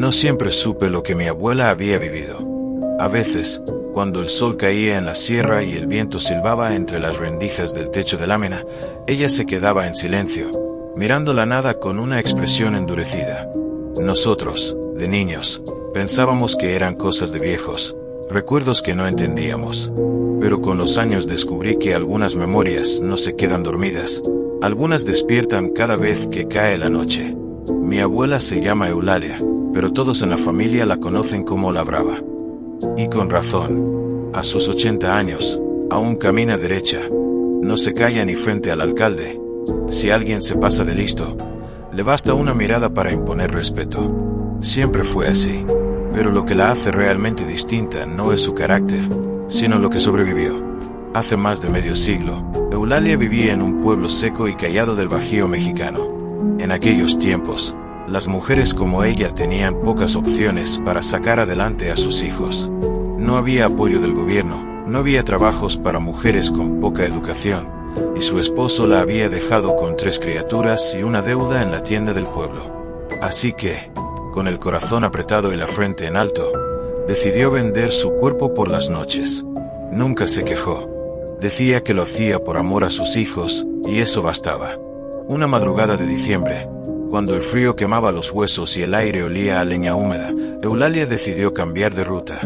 No siempre supe lo que mi abuela había vivido. A veces, cuando el sol caía en la sierra y el viento silbaba entre las rendijas del techo de lámina, ella se quedaba en silencio, mirando la nada con una expresión endurecida. Nosotros, de niños, pensábamos que eran cosas de viejos, recuerdos que no entendíamos. Pero con los años descubrí que algunas memorias no se quedan dormidas, algunas despiertan cada vez que cae la noche. Mi abuela se llama Eulalia, pero todos en la familia la conocen como la Brava. Y con razón. A sus 80 años, aún camina derecha. No se calla ni frente al alcalde. Si alguien se pasa de listo, le basta una mirada para imponer respeto. Siempre fue así. Pero lo que la hace realmente distinta no es su carácter, sino lo que sobrevivió. Hace más de medio siglo, Eulalia vivía en un pueblo seco y callado del Bajío mexicano. En aquellos tiempos, las mujeres como ella tenían pocas opciones para sacar adelante a sus hijos. No había apoyo del gobierno, no había trabajos para mujeres con poca educación, y su esposo la había dejado con 3 criaturas y una deuda en la tienda del pueblo. Así que, con el corazón apretado y la frente en alto, decidió vender su cuerpo por las noches. Nunca se quejó. Decía que lo hacía por amor a sus hijos, y eso bastaba. Una madrugada de diciembre, cuando el frío quemaba los huesos y el aire olía a leña húmeda, Eulalia decidió cambiar de ruta.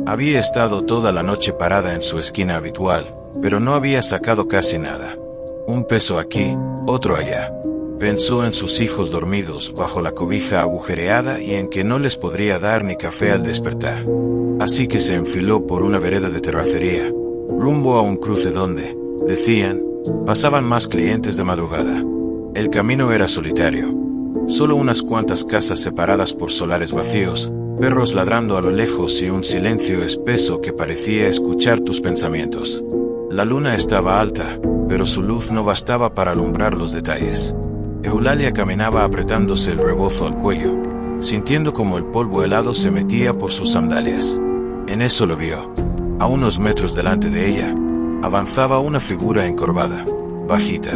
Había estado toda la noche parada en su esquina habitual, pero no había sacado casi nada. Un peso aquí, otro allá. Pensó en sus hijos dormidos bajo la cobija agujereada y en que no les podría dar ni café al despertar. Así que se enfiló por una vereda de terracería, rumbo a un cruce donde, decían, pasaban más clientes de madrugada. El camino era solitario. Solo unas cuantas casas separadas por solares vacíos, perros ladrando a lo lejos y un silencio espeso que parecía escuchar tus pensamientos. La luna estaba alta, pero su luz no bastaba para alumbrar los detalles. Eulalia caminaba apretándose el rebozo al cuello, sintiendo como el polvo helado se metía por sus sandalias. En eso lo vio. A unos metros delante de ella, avanzaba una figura encorvada, bajita.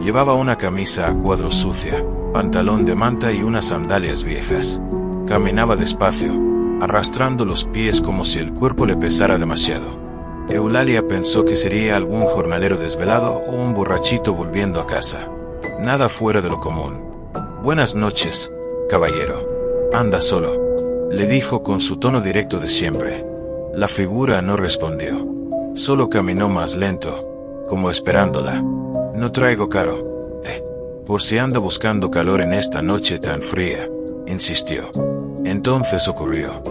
Llevaba una camisa a cuadros sucia, pantalón de manta y unas sandalias viejas. Caminaba despacio, arrastrando los pies como si el cuerpo le pesara demasiado. Eulalia pensó que sería algún jornalero desvelado o un borrachito volviendo a casa. Nada fuera de lo común. «Buenas noches, caballero. ¿Anda solo?», le dijo con su tono directo de siempre. La figura no respondió. Solo caminó más lento, como esperándola. «No traigo caro. Por si anda buscando calor en esta noche tan fría», insistió. Entonces ocurrió.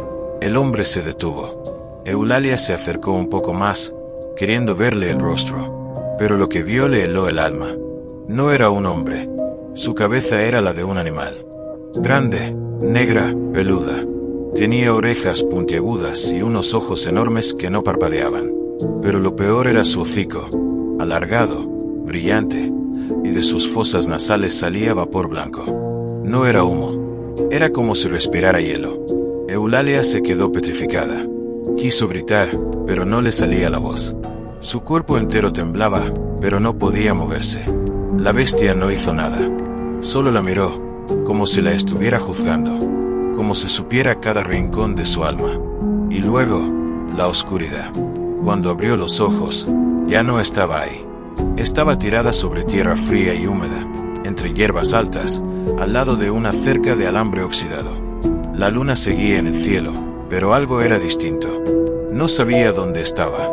El hombre se detuvo. Eulalia se acercó un poco más, queriendo verle el rostro. Pero lo que vio le heló el alma. No era un hombre. Su cabeza era la de un animal. Grande, negra, peluda. Tenía orejas puntiagudas y unos ojos enormes que no parpadeaban. Pero lo peor era su hocico, alargado, brillante, y de sus fosas nasales salía vapor blanco. No era humo. Era como si respirara hielo. Eulalia se quedó petrificada. Quiso gritar, pero no le salía la voz. Su cuerpo entero temblaba, pero no podía moverse. La bestia no hizo nada. Solo la miró, como si la estuviera juzgando, como si supiera cada rincón de su alma. Y luego, la oscuridad. Cuando abrió los ojos, ya no estaba ahí. Estaba tirada sobre tierra fría y húmeda, entre hierbas altas, al lado de una cerca de alambre oxidado. La luna seguía en el cielo, pero algo era distinto. No sabía dónde estaba.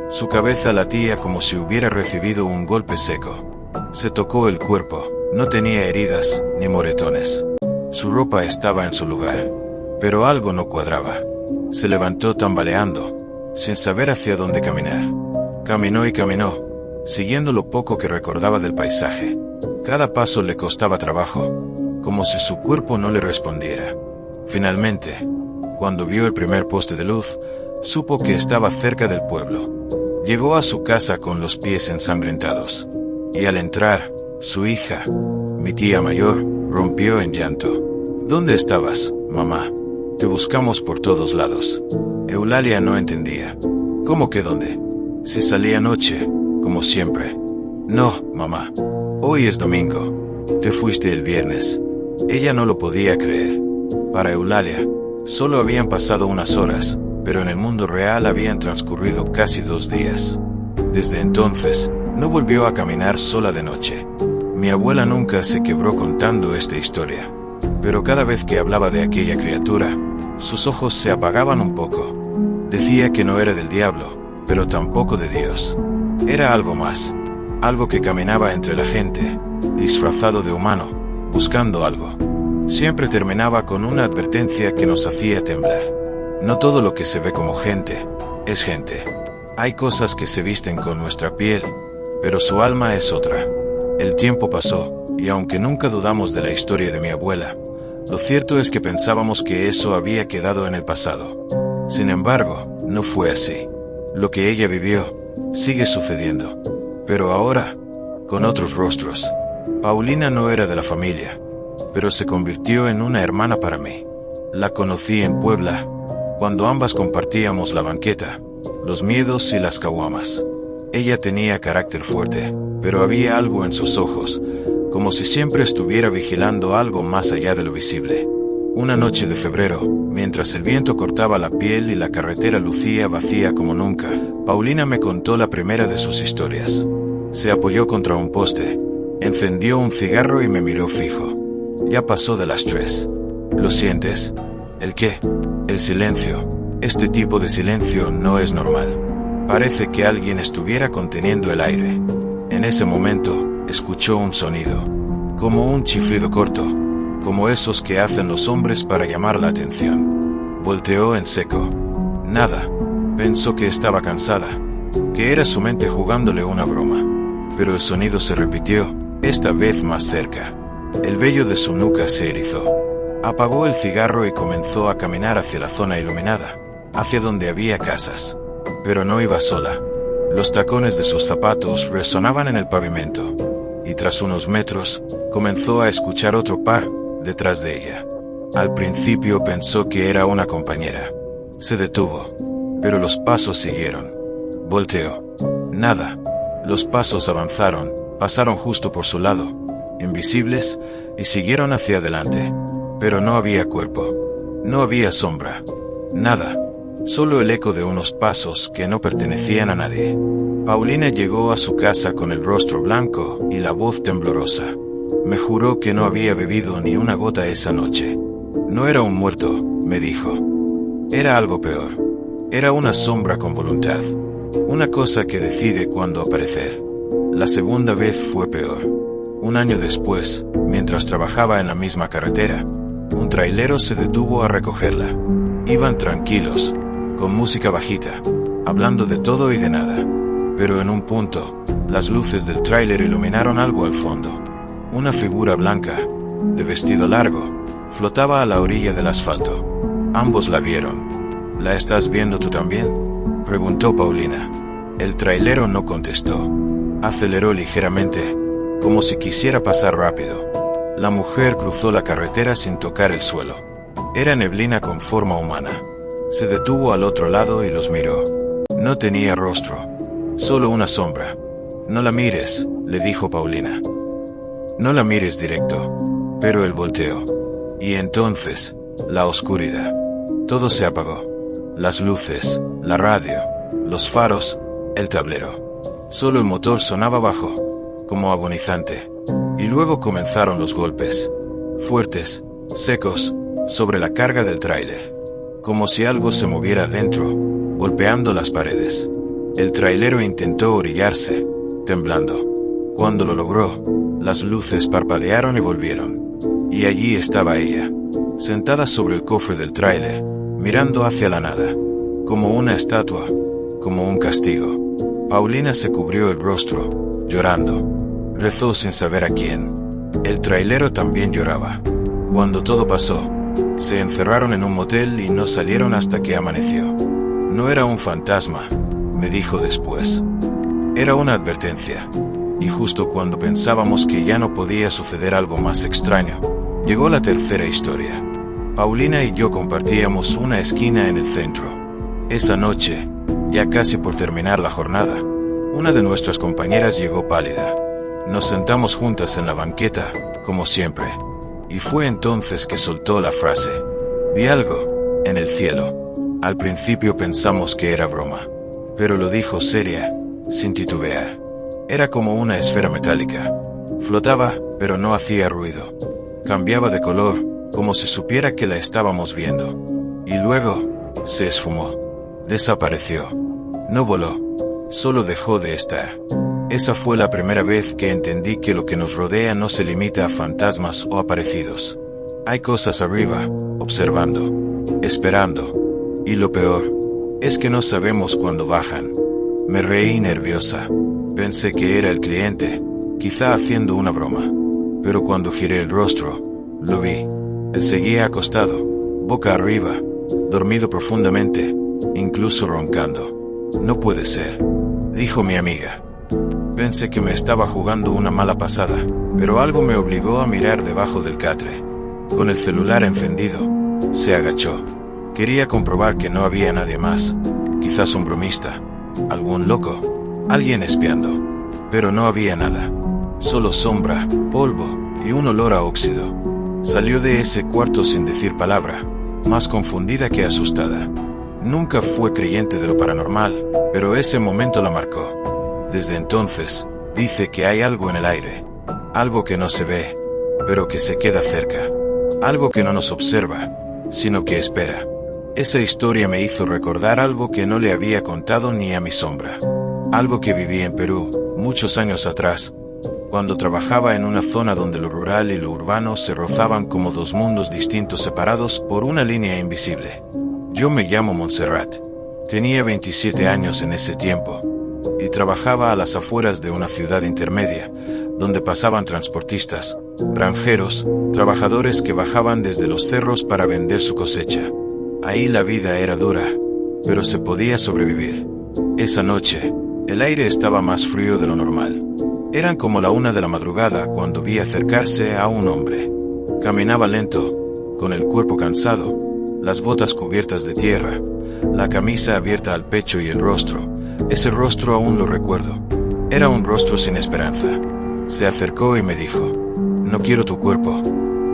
Su cabeza latía como si hubiera recibido un golpe seco. Se tocó el cuerpo, no tenía heridas ni moretones. Su ropa estaba en su lugar, pero algo no cuadraba. Se levantó tambaleando, sin saber hacia dónde caminar. Caminó y caminó, siguiendo lo poco que recordaba del paisaje. Cada paso le costaba trabajo, como si su cuerpo no le respondiera. Finalmente, cuando vio el primer poste de luz, supo que estaba cerca del pueblo. Llegó a su casa con los pies ensangrentados. Y al entrar, su hija, mi tía mayor, rompió en llanto. «¿Dónde estabas, mamá? Te buscamos por todos lados». Eulalia no entendía. «¿Cómo que dónde? Si salí anoche, como siempre». «No, mamá. Hoy es domingo. Te fuiste el viernes». Ella no lo podía creer. Para Eulalia, solo habían pasado unas horas, pero en el mundo real habían transcurrido casi 2 días. Desde entonces, no volvió a caminar sola de noche. Mi abuela nunca se quebró contando esta historia, pero cada vez que hablaba de aquella criatura, sus ojos se apagaban un poco. Decía que no era del diablo, pero tampoco de Dios. Era algo más, algo que caminaba entre la gente, disfrazado de humano, buscando algo. Siempre terminaba con una advertencia que nos hacía temblar. No todo lo que se ve como gente, es gente. Hay cosas que se visten con nuestra piel, pero su alma es otra. El tiempo pasó, y aunque nunca dudamos de la historia de mi abuela, lo cierto es que pensábamos que eso había quedado en el pasado. Sin embargo, no fue así. Lo que ella vivió, sigue sucediendo. Pero ahora, con otros rostros. Paulina no era de la familia, pero se convirtió en una hermana para mí. La conocí en Puebla, cuando ambas compartíamos la banqueta, los miedos y las caguamas. Ella tenía carácter fuerte, pero había algo en sus ojos, como si siempre estuviera vigilando algo más allá de lo visible. Una noche de febrero, mientras el viento cortaba la piel y la carretera lucía vacía como nunca, Paulina me contó la primera de sus historias. Se apoyó contra un poste, encendió un cigarro y me miró fijo. Ya pasó de las 3. ¿Lo sientes? ¿El qué? El silencio. Este tipo de silencio no es normal. Parece que alguien estuviera conteniendo el aire. En ese momento, escuchó un sonido, como un chiflido corto, como esos que hacen los hombres para llamar la atención. Volteó en seco. Nada. Pensó que estaba cansada, que era su mente jugándole una broma. Pero el sonido se repitió, esta vez más cerca. El vello de su nuca se erizó. Apagó el cigarro y comenzó a caminar hacia la zona iluminada, hacia donde había casas. Pero no iba sola. Los tacones de sus zapatos resonaban en el pavimento, y tras unos metros, comenzó a escuchar otro par detrás de ella. Al principio pensó que era una compañera. Se detuvo, pero los pasos siguieron. Volteó. Nada. Los pasos avanzaron, pasaron justo por su lado, invisibles, y siguieron hacia adelante. Pero no había cuerpo. No había sombra. Nada. Solo el eco de unos pasos que no pertenecían a nadie. Paulina llegó a su casa con el rostro blanco y la voz temblorosa. Me juró que no había bebido ni una gota esa noche. No era un muerto, me dijo. Era algo peor. Era una sombra con voluntad. Una cosa que decide cuándo aparecer. La segunda vez fue peor. Un año después, mientras trabajaba en la misma carretera, un trailero se detuvo a recogerla. Iban tranquilos, con música bajita, hablando de todo y de nada. Pero en un punto, las luces del tráiler iluminaron algo al fondo. Una figura blanca, de vestido largo, flotaba a la orilla del asfalto. Ambos la vieron. ¿La estás viendo tú también?, preguntó Paulina. El trailero no contestó. Aceleró ligeramente, como si quisiera pasar rápido. La mujer cruzó la carretera sin tocar el suelo. Era neblina con forma humana. Se detuvo al otro lado y los miró. No tenía rostro, solo una sombra. No la mires, le dijo Paulina. No la mires directo. Pero él volteó. Y entonces, la oscuridad. Todo se apagó. Las luces, la radio, los faros, el tablero. Solo el motor sonaba bajo, como agonizante. Y luego comenzaron los golpes. Fuertes, secos, sobre la carga del tráiler. Como si algo se moviera dentro, golpeando las paredes. El trailero intentó orillarse, temblando. Cuando lo logró, las luces parpadearon y volvieron. Y allí estaba ella, sentada sobre el cofre del tráiler, mirando hacia la nada, como una estatua, como un castigo. Paulina se cubrió el rostro, llorando. Rezó sin saber a quién. El trailero también lloraba. Cuando todo pasó, se encerraron en un motel y no salieron hasta que amaneció. No era un fantasma, me dijo después. Era una advertencia. Y justo cuando pensábamos que ya no podía suceder algo más extraño, llegó la tercera historia. Paulina y yo compartíamos una esquina en el centro. Esa noche, ya casi por terminar la jornada, una de nuestras compañeras llegó pálida. Nos sentamos juntas en la banqueta, como siempre, y fue entonces que soltó la frase: Vi algo, en el cielo. Al principio pensamos que era broma. Pero lo dijo seria, sin titubear. Era como una esfera metálica. Flotaba, pero no hacía ruido. Cambiaba de color, como si supiera que la estábamos viendo. Y luego, se esfumó. Desapareció. No voló. Solo dejó de estar. Esa fue la primera vez que entendí que lo que nos rodea no se limita a fantasmas o aparecidos. Hay cosas arriba, observando, esperando. Y lo peor, es que no sabemos cuándo bajan. Me reí nerviosa. Pensé que era el cliente, quizá haciendo una broma. Pero cuando giré el rostro, lo vi. Él seguía acostado, boca arriba, dormido profundamente, incluso roncando. No puede ser, dijo mi amiga. Pensé que me estaba jugando una mala pasada, pero algo me obligó a mirar debajo del catre. Con el celular encendido, se agachó. Quería comprobar que no había nadie más. Quizás un bromista, algún loco, alguien espiando. Pero no había nada. Solo sombra, polvo y un olor a óxido. Salió de ese cuarto sin decir palabra, más confundida que asustada. Nunca fue creyente de lo paranormal, pero ese momento la marcó. Desde entonces, dice que hay algo en el aire. Algo que no se ve, pero que se queda cerca. Algo que no nos observa, sino que espera. Esa historia me hizo recordar algo que no le había contado ni a mi sombra. Algo que viví en Perú, muchos años atrás, cuando trabajaba en una zona donde lo rural y lo urbano se rozaban como dos mundos distintos separados por una línea invisible. Yo me llamo Montserrat. Tenía 27 años en ese tiempo, y trabajaba a las afueras de una ciudad intermedia, donde pasaban transportistas, granjeros, trabajadores que bajaban desde los cerros para vender su cosecha. Ahí la vida era dura, pero se podía sobrevivir. Esa noche, el aire estaba más frío de lo normal. Eran como la 1 de la madrugada cuando vi acercarse a un hombre. Caminaba lento, con el cuerpo cansado, las botas cubiertas de tierra, la camisa abierta al pecho y el rostro. Ese rostro aún lo recuerdo. Era un rostro sin esperanza. Se acercó y me dijo: «No quiero tu cuerpo.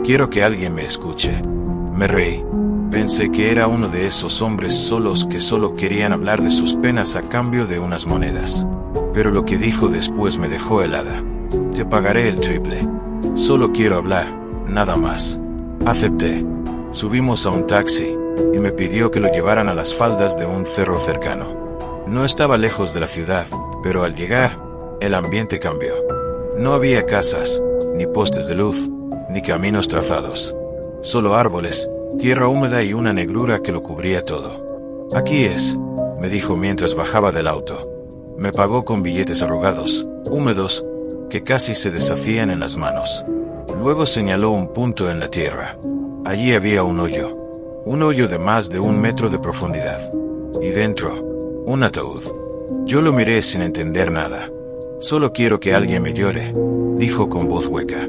Quiero que alguien me escuche». Me reí. Pensé que era uno de esos hombres solos que solo querían hablar de sus penas a cambio de unas monedas. Pero lo que dijo después me dejó helada. «Te pagaré el triple. Solo quiero hablar, nada más». Acepté. Subimos a un taxi, y me pidió que lo llevaran a las faldas de un cerro cercano. No estaba lejos de la ciudad, pero al llegar, el ambiente cambió. No había casas, ni postes de luz, ni caminos trazados. Solo árboles, tierra húmeda y una negrura que lo cubría todo. «Aquí es», me dijo mientras bajaba del auto. Me pagó con billetes arrugados, húmedos, que casi se deshacían en las manos. Luego señaló un punto en la tierra. Allí había un hoyo de más de 1 metro de profundidad. Y dentro, un ataúd. Yo lo miré sin entender nada. «Solo quiero que alguien me llore», dijo con voz hueca.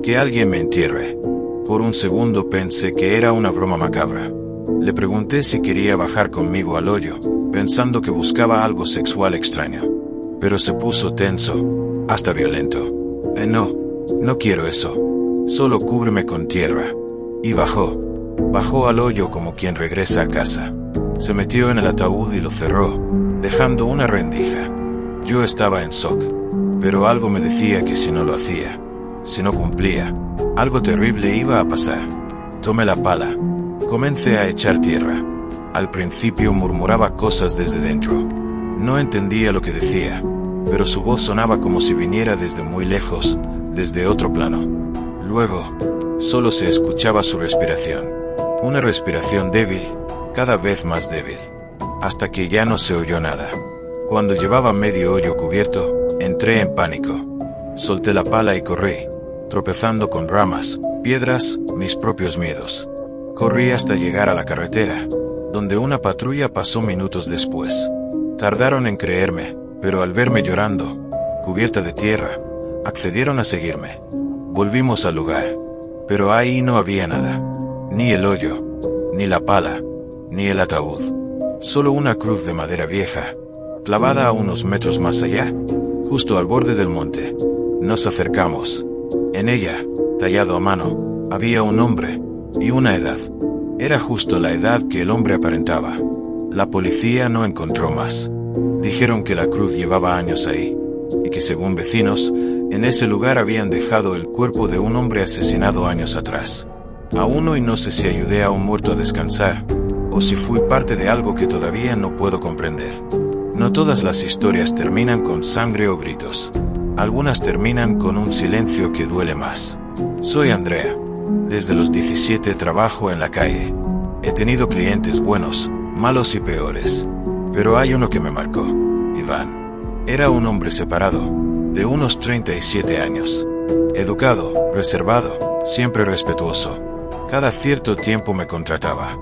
«Que alguien me entierre». Por un segundo pensé que era una broma macabra. Le pregunté si quería bajar conmigo al hoyo, pensando que buscaba algo sexual extraño. Pero se puso tenso, hasta violento. No quiero eso. Solo cúbreme con tierra». Y bajó al hoyo como quien regresa a casa. Se metió en el ataúd y lo cerró, dejando una rendija. Yo estaba en shock, pero algo me decía que si no lo hacía, si no cumplía, algo terrible iba a pasar. Tomé la pala. Comencé a echar tierra. Al principio murmuraba cosas desde dentro. No entendía lo que decía, pero su voz sonaba como si viniera desde muy lejos, desde otro plano. Luego, solo se escuchaba su respiración. Una respiración débil, cada vez más débil, hasta que ya no se oyó nada. Cuando llevaba medio hoyo cubierto, entré en pánico. Solté la pala y corrí, tropezando con ramas, piedras, mis propios miedos. Corrí hasta llegar a la carretera, donde una patrulla pasó minutos después. Tardaron en creerme, pero al verme llorando, cubierta de tierra, accedieron a seguirme. Volvimos al lugar, pero ahí no había nada. Ni el hoyo, ni la pala, ni el ataúd. Solo una cruz de madera vieja, clavada a unos metros más allá, justo al borde del monte. Nos acercamos. En ella, tallado a mano, había un nombre y una edad. Era justo la edad que el hombre aparentaba. La policía no encontró más. Dijeron que la cruz llevaba años ahí, y que según vecinos, en ese lugar habían dejado el cuerpo de un hombre asesinado años atrás. Aún hoy no sé si ayudé a un muerto a descansar, o si fui parte de algo que todavía no puedo comprender. No todas las historias terminan con sangre o gritos. Algunas terminan con un silencio que duele más. Soy Andrea. Desde los 17 trabajo en la calle. He tenido clientes buenos, malos y peores. Pero hay uno que me marcó. Iván. Era un hombre separado, de unos 37 años. Educado, reservado, siempre respetuoso. Cada cierto tiempo me contrataba.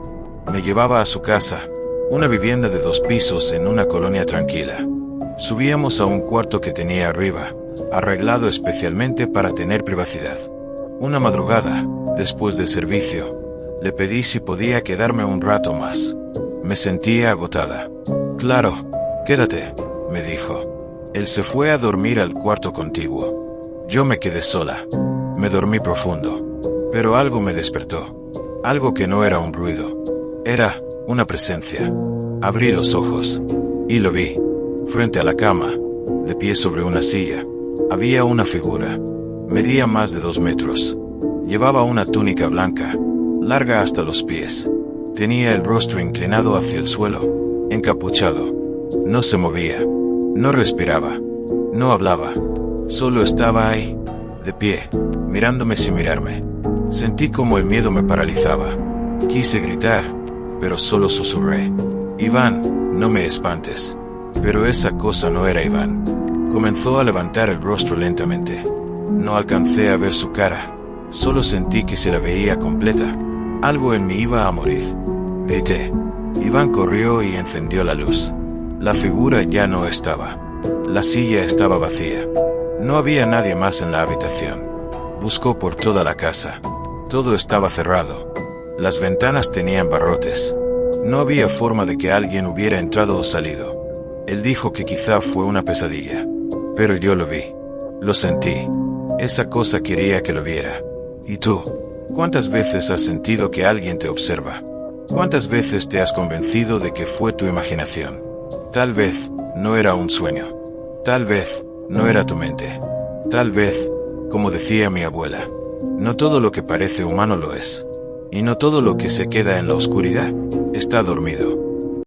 Me llevaba a su casa, una vivienda de 2 pisos en una colonia tranquila. Subíamos a un cuarto que tenía arriba, arreglado especialmente para tener privacidad. Una madrugada, después del servicio, le pedí si podía quedarme un rato más. Me sentía agotada. Claro, quédate, me dijo. Él se fue a dormir al cuarto contiguo. Yo me quedé sola. Me dormí profundo. Pero algo me despertó. Algo que no era un ruido. Era una presencia. Abrí los ojos y lo vi. Frente a la cama, de pie sobre una silla, había una figura. Medía más de 2 metros. Llevaba una túnica blanca, larga hasta los pies. Tenía el rostro inclinado hacia el suelo, encapuchado. No se movía, no respiraba, no hablaba. Solo estaba ahí, de pie, mirándome sin mirarme. Sentí como el miedo me paralizaba. Quise gritar, pero solo susurré. Iván, no me espantes. Pero esa cosa no era Iván. Comenzó a levantar el rostro lentamente. No alcancé a ver su cara. Solo sentí que se la veía completa. Algo en mí iba a morir. Grité. Iván corrió y encendió la luz. La figura ya no estaba. La silla estaba vacía. No había nadie más en la habitación. Buscó por toda la casa. Todo estaba cerrado. Las ventanas tenían barrotes. No había forma de que alguien hubiera entrado o salido. Él dijo que quizá fue una pesadilla. Pero yo lo vi. Lo sentí. Esa cosa quería que lo viera. ¿Y tú? ¿Cuántas veces has sentido que alguien te observa? ¿Cuántas veces te has convencido de que fue tu imaginación? Tal vez no era un sueño. Tal vez no era tu mente. Tal vez, como decía mi abuela, no todo lo que parece humano lo es. Y no todo lo que se queda en la oscuridad está dormido.